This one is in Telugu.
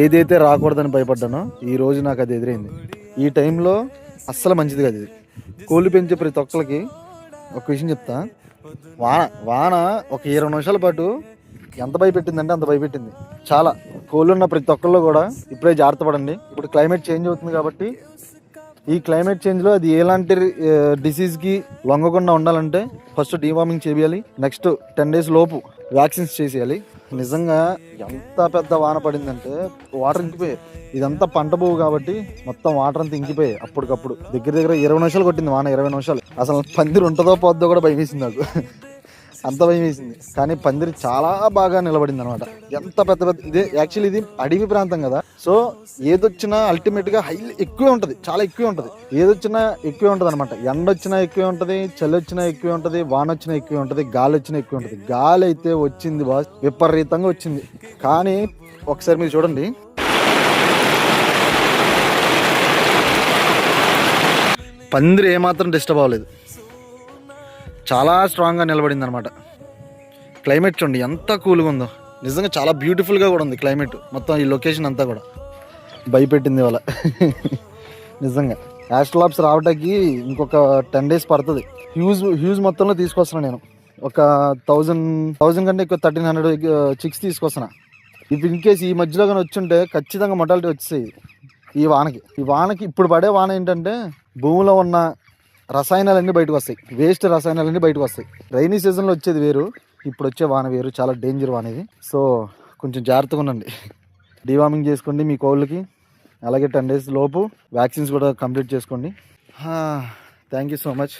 ఏదైతే రాకూడదని భయపడ్డానో ఈ రోజు నాకు అది ఎదురైంది. ఈ టైంలో అస్సలు మంచిది కాదు ఇది. కోళ్ళు పెంచే ప్రతి ఒక్కరికి ఒక విషయం చెప్తా. వాన వాన ఒక 20 నిమిషాల పాటు ఎంత భయపెట్టిందంటే అంత భయపెట్టింది. చాలా కోళ్ళు ఉన్న ప్రతి ఒక్కళ్ళు కూడా ఇప్పుడే జాగ్రత్త పడండి. ఇప్పుడు క్లైమేట్ చేంజ్ అవుతుంది కాబట్టి ఈ క్లైమేట్ చేంజ్లో అది ఎలాంటి డిసీజ్కి లొంగకుండా ఉండాలంటే ఫస్ట్ డీవార్మింగ్ చేయాలి. నెక్స్ట్ 10 days లోపు వ్యాక్సిన్స్ చేసేయాలి. నిజంగా ఎంత పెద్ద వాన పడిందంటే వాటర్ ఇంకిపోయాయి. ఇదంతా పంట భూమి కాబట్టి మొత్తం వాటర్ అంతా ఇంకిపోయాయి. అప్పటికప్పుడు దగ్గర దగ్గర 20 నిమిషాలు కొట్టింది వాన. 20 నిమిషాలు అసలు పందిరి ఉంటుందో పోద్దో కూడా భయం వేసింది నాకు. అంత భయం వేసింది. కానీ పందిరి చాలా బాగా నిలబడింది అనమాట. ఎంత పెద్ద పెద్ద ఇదే యాక్చువల్లీ ఇది అడవి ప్రాంతం కదా. సో ఏదొచ్చినా అల్టిమేట్గా ఎక్కువే ఉంటుంది, చాలా ఎక్కువే ఉంటుంది. ఏదొచ్చినా ఎక్కువే ఉంటుంది అనమాట. ఎండ వచ్చినా ఎక్కువే ఉంటుంది, చలి వచ్చినా ఎక్కువే ఉంటుంది, వాన వచ్చినా ఎక్కువే ఉంటుంది, గాలి వచ్చినా ఎక్కువే ఉంటుంది. గాలి అయితే వచ్చింది బాస్, విపరీతంగా వచ్చింది. కానీ ఒకసారి మీరు చూడండి, పందిరి ఏమాత్రం డిస్టర్బ్ అవ్వలేదు. చాలా స్ట్రాంగ్గా నిలబడింది అనమాట. క్లైమేట్ చూడండి ఎంత కూల్గా ఉందో. నిజంగా చాలా బ్యూటిఫుల్గా కూడా ఉంది క్లైమేట్. మొత్తం ఈ లొకేషన్ అంతా కూడా భయపెట్టింది వాళ్ళ. నిజంగా యాస్ట్రోలాబ్స్ రావడానికి ఇంకొక 10 days పడుతుంది. హ్యూజ్ మొత్తంలో తీసుకొస్తున్నాను నేను. ఒక 1000 కంటే ఎక్కువ 1300 చిక్స్ తీసుకొస్తున్నా. ఇఫ్ ఇన్ కేస్ ఈ మధ్యలో కానీ వచ్చుంటే ఖచ్చితంగా మొటాలిటీ వచ్చేసాయి ఈ వానకి. ఇప్పుడు పడే వాన ఏంటంటే భూమిలో ఉన్న రసాయనాలన్నీ బయటకు వస్తాయి, వేస్ట్ రసాయనాలన్నీ బయటకు వస్తాయి. రైనీ సీజన్లో వచ్చేది వేరు, ఇప్పుడు వచ్చే వాన వేరు. చాలా డేంజర్ వాన ఇది. సో కొంచెం జాగ్రత్తగా ఉండండి. డీవార్మింగ్ చేసుకోండి మీ కోళ్ళకి. అలాగే 10 days లోపు వ్యాక్సిన్స్ కూడా కంప్లీట్ చేసుకోండి. Thank you so much.